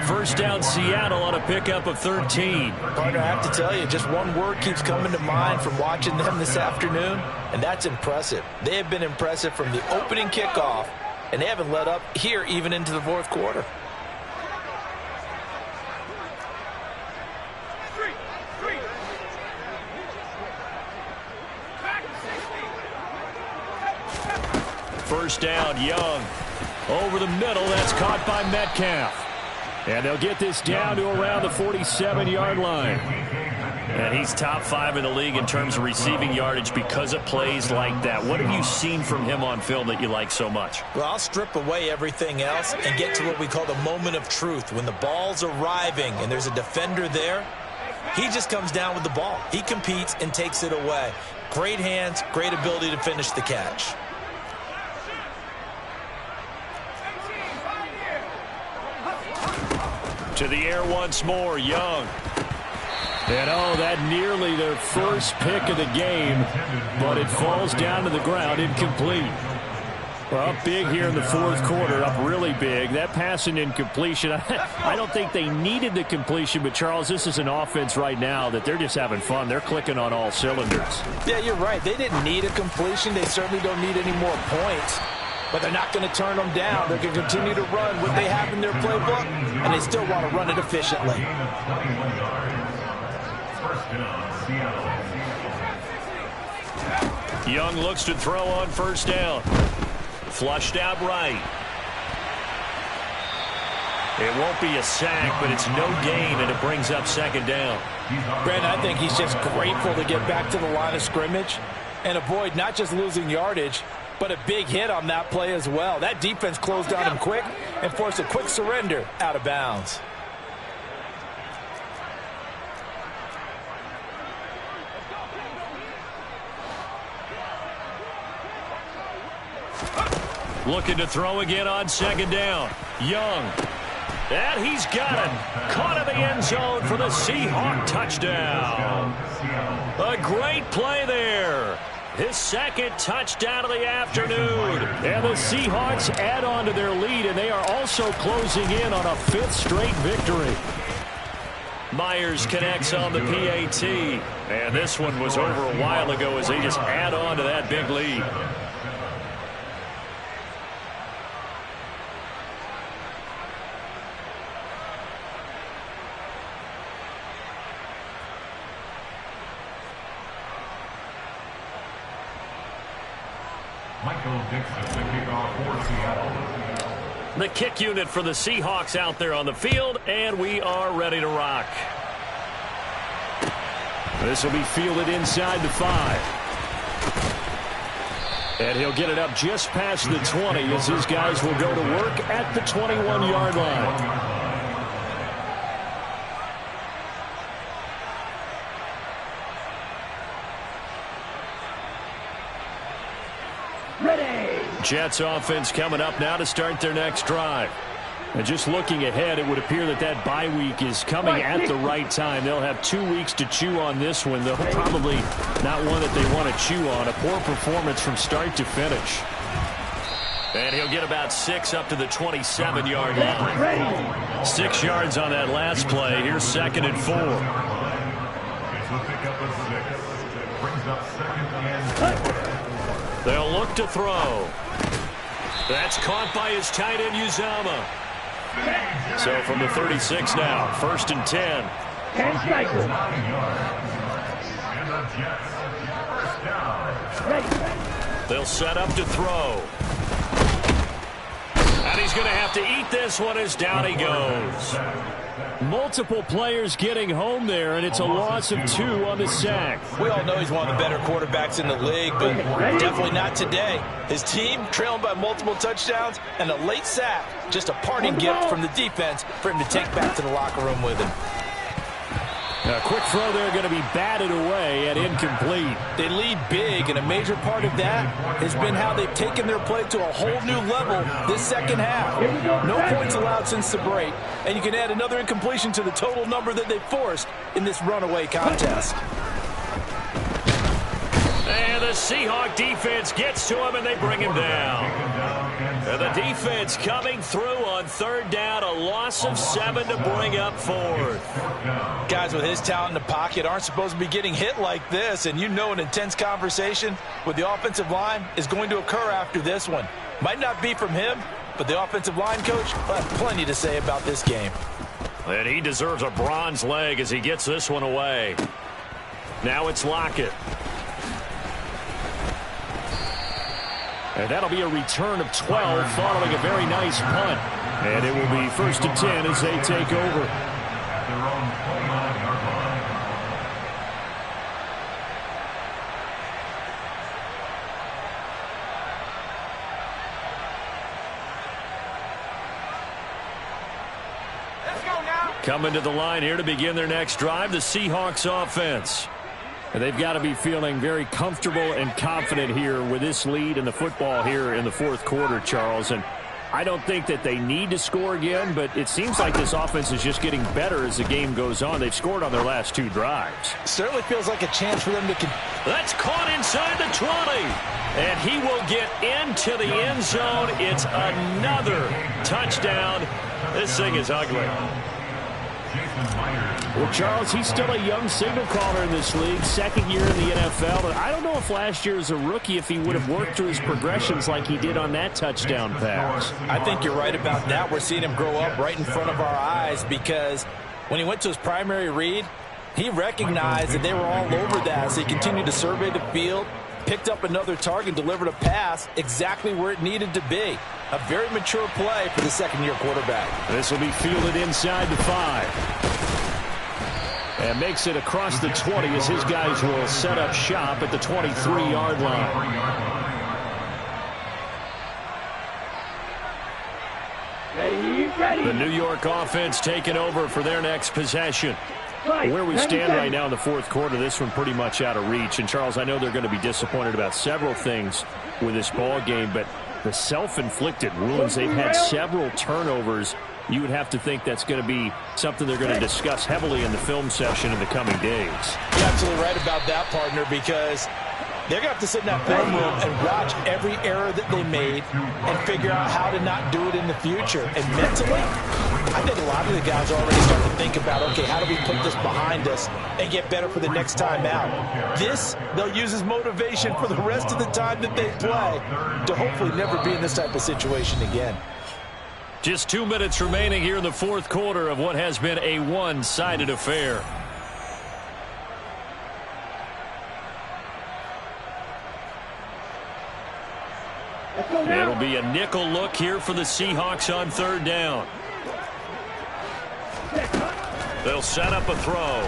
1st down, Seattle on a pickup of 13.
Partner, I have to tell you, just one word keeps coming to mind from watching them this afternoon, and that's impressive. They have been impressive from the opening kickoff, and they haven't let up here even into the 4th quarter.
First down, Young. Over the middle, that's caught by Metcalf. And they'll get this down to around the 47-yard line. And he's top 5 in the league in terms of receiving yardage because of plays like that. What have you seen from him on film that you like so much?
Well, I'll strip away everything else and get to what we call the moment of truth. When the ball's arriving and there's a defender there, he just comes down with the ball. He competes and takes it away. Great hands, great ability to finish the catch.
To the air once more, Young. And that nearly their first pick of the game, but it falls down to the ground, incomplete. Well, up big here in the 4th quarter, up really big. That pass and incompletion, I don't think they needed the completion, but Charles, this is an offense right now that they're just having fun. They're clicking on all cylinders.
Yeah, you're right. They didn't need a completion. They certainly don't need any more points. But they're not going to turn them down. They're going to continue to run what they have in their playbook, and they still want to run it efficiently.
Young looks to throw on 1st down. Flushed out right. It won't be a sack, but it's no gain, and it brings up 2nd down.
Brandon, I think he's just grateful to get back to the line of scrimmage and avoid not just losing yardage, but a big hit on that play as well. That defense closed on him quick and forced a quick surrender out of bounds.
Looking to throw again on second down. Young. And he's got it. Caught in the end zone for the Seahawk touchdown. A great play there. His second touchdown of the afternoon. And the Seahawks add on to their lead, and they are also closing in on a 5th straight victory. Myers connects on the PAT. And this one was over a while ago as they just add on to that big lead.
Michael Dixon, the kickoff for Seattle.
The kick unit for the Seahawks out there on the field, and we are ready to rock. This will be fielded inside the 5. And he'll get it up just past the 20 as his guys will go to work at the 21-yard line. Jets offense coming up now to start their next drive. And just looking ahead, it would appear that that bye week is coming at the right time. They'll have 2 weeks to chew on this one, though probably not one that they want to chew on. A poor performance from start to finish. And he'll get about 6 up to the 27-yard line. 6 yards on that last play. Here's 2nd and 4. They'll look to throw. That's caught by his tight end, Uzomah. So from the 36 now, 1st and 10. They'll set up to throw. And he's going to have to eat this one as down he goes. Multiple players getting home there, and it's a loss of 2 on the sack.
We all know he's one of the better quarterbacks in the league, but definitely not today. His team trailing by multiple touchdowns and a late sack. Just a parting gift from the defense for him to take back to the locker room with him.
A quick throw there going to be batted away and incomplete.
They lead big, and a major part of that has been how they've taken their play to a whole new level this second half. No points allowed since the break, and you can add another incompletion to the total number that they forced in this runaway contest.
And the Seahawk defense gets to him, and they bring him down. And the defense coming through on 3rd down, a loss of 7 to bring up 4th.
Guys with his talent in the pocket aren't supposed to be getting hit like this, and you know an intense conversation with the offensive line is going to occur after this one. Might not be from him, but the offensive line coach will have plenty to say about this game.
And he deserves a bronze leg as he gets this one away. Now it's Lockett. And that'll be a return of 12 following a very nice punt. And it will be 1st and 10 as they take over. Coming to the line here to begin their next drive, the Seahawks offense. And they've got to be feeling very comfortable and confident here with this lead in the football here in the 4th quarter, Charles. And I don't think that they need to score again, but it seems like this offense is just getting better as the game goes on. They've scored on their last 2 drives.
Certainly feels like a chance for them to...
That's caught inside the 20. And he will get into the end zone. It's another touchdown. This thing is ugly. Well, Charles, he's still a young signal caller in this league, 2nd year in the NFL. But I don't know if last year as a rookie, if he would have worked through his progressions like he did on that touchdown pass.
I think you're right about that. We're seeing him grow up right in front of our eyes because when he went to his primary read, he recognized that they were all over that. So he continued to survey the field, picked up another target, delivered a pass exactly where it needed to be. A very mature play for the 2nd-year quarterback.
This will be fielded inside the 5. And makes it across the 20 as his guys will set up shop at the 23-yard line. The New York offense taking over for their next possession. Where we stand right now in the 4th quarter, this one pretty much out of reach. And, Charles, I know they're going to be disappointed about several things with this ball game, but the self-inflicted wounds. They've had several turnovers. You would have to think that's going to be something they're going to discuss heavily in the film session in the coming days.
You're absolutely right about that, partner, because they're going to have to sit in that film room and watch every error that they made and figure out how to not do it in the future. And mentally, I think a lot of the guys are already starting to think about, okay, how do we put this behind us and get better for the next time out? This, they'll use as motivation for the rest of the time that they play to hopefully never be in this type of situation again.
Just 2 minutes remaining here in the fourth quarter of what has been a one-sided affair. It'll be a nickel look here for the Seahawks on third down. They'll set up a throw.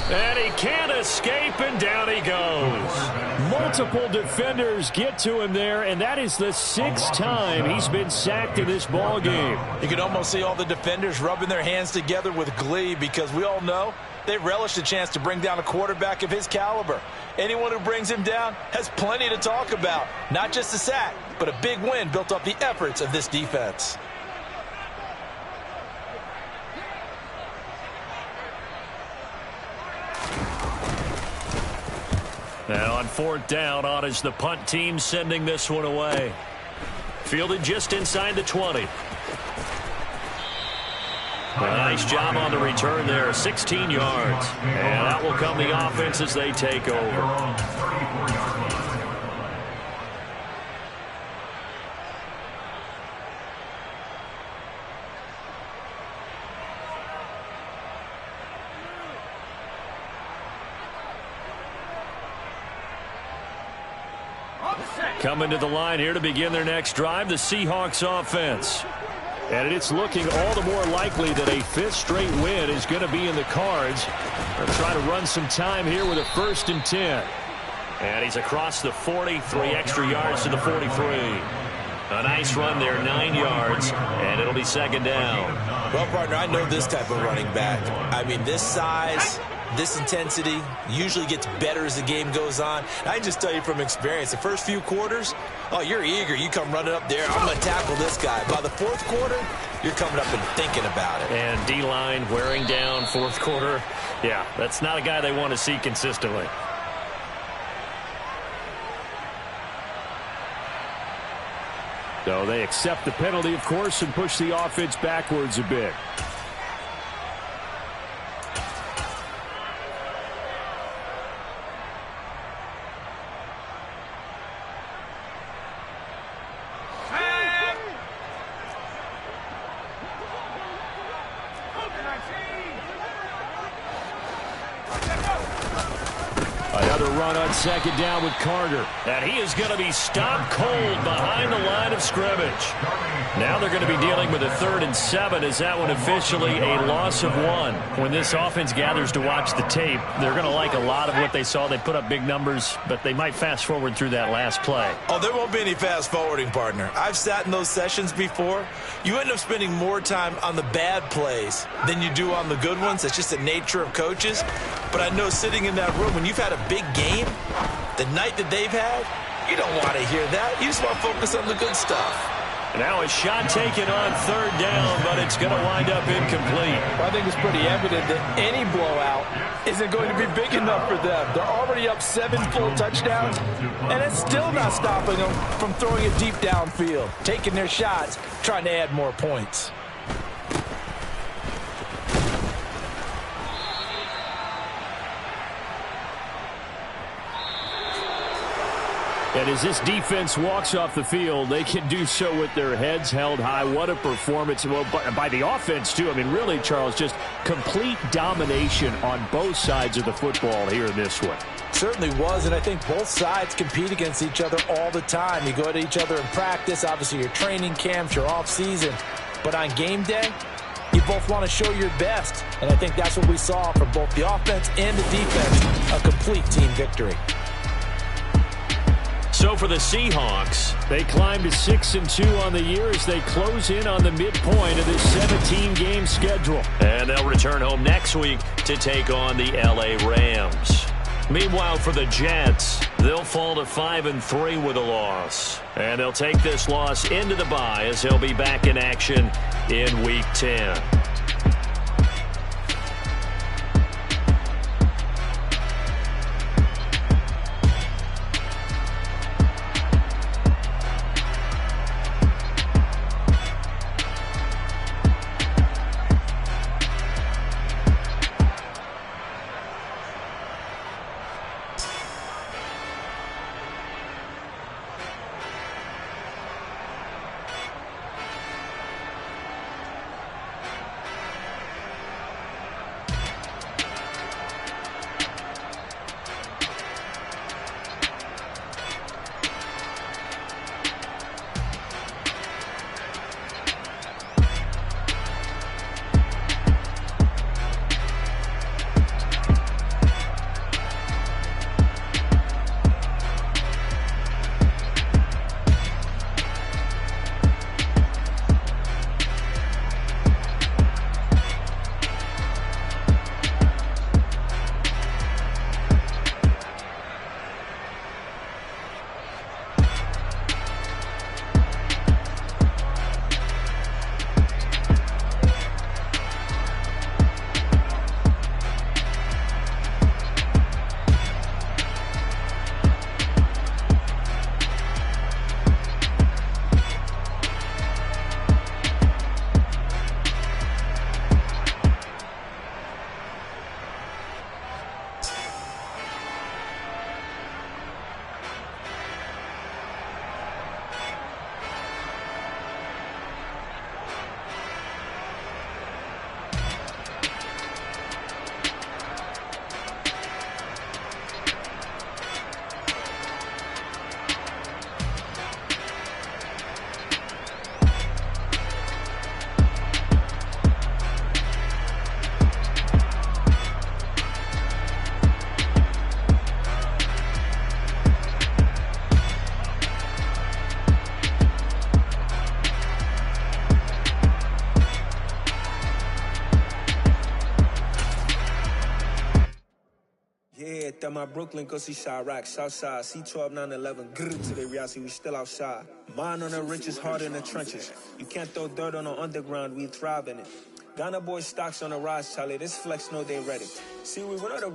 And he can't escape, and down he goes. Multiple defenders get to him there, and that is the 6th time he's been sacked in this ball game.
You can almost see all the defenders rubbing their hands together with glee, because we all know they relish the chance to bring down a quarterback of his caliber. Anyone who brings him down has plenty to talk about. Not just a sack, but a big win built off the efforts of this defense.
Now on fourth down, on is the punt team sending this one away. Fielded just inside the 20. A nice job on the return there, 16 yards. And that will come the offense as they take over. Coming to the line here to begin their next drive, the Seahawks offense. And it's looking all the more likely that a 5th straight win is going to be in the cards. They'll try to run some time here with a 1st and 10. And he's across the 40, 3 extra yards to the 43. A nice run there, 9 yards, and it'll be 2nd down.
Well, partner, I know this type of running back. I mean, this size, this intensity usually gets better as the game goes on. I can just tell you from experience, the first few quarters, oh, you're eager. You come running up there, I'm going to tackle this guy. By the 4th quarter, you're coming up and thinking about it.
And D-line wearing down 4th quarter. Yeah, that's not a guy they want to see consistently. So they accept the penalty, of course, and push the offense backwards a bit. Another run on 2nd down with Carter. And he is going to be stopped cold behind the line of scrimmage. Now they're going to be dealing with a 3rd and 7. Is that one officially a loss of 1? When this offense gathers to watch the tape, they're going to like a lot of what they saw. They put up big numbers, but they might fast forward through that last play.
Oh, there won't be any fast forwarding, partner. I've sat in those sessions before. You end up spending more time on the bad plays than you do on the good ones. It's just the nature of coaches. But I know sitting in that room, when you've had a big game, the night that they've had, you don't want to hear that. You just want to focus on the good stuff.
Now a shot taken on 3rd down, but it's going to wind up incomplete.
I think it's pretty evident that any blowout isn't going to be big enough for them. They're already up 7 full touchdowns, and it's still not stopping them from throwing it deep downfield, taking their shots, trying to add more points.
And as this defense walks off the field, they can do so with their heads held high. What a performance. Well, by the offense, too. I mean, really, Charles, just complete domination on both sides of the football here in this one.
Certainly was, and I think both sides compete against each other all the time. You go at each other in practice, obviously your training camps, your off-season. But on game day, you both want to show your best. And I think that's what we saw from both the offense and the defense, a complete team victory.
So for the Seahawks, they climb to 6-2 on the year as they close in on the midpoint of this 17-game schedule. And they'll return home next week to take on the LA Rams. Meanwhile, for the Jets, They'll fall to 5-3 with a loss. And they'll take this loss into the bye as they'll be back in action in Week 10.
At my Brooklyn, go see Chirac, Southside, C12, 911, grrr, to the reality, we still outside. Mine on the richest, heart in the trenches. You can't throw dirt on the underground, we thrive in it. Ghana boy stocks on the rise, Charlie, this flex know they ready. See, we went on the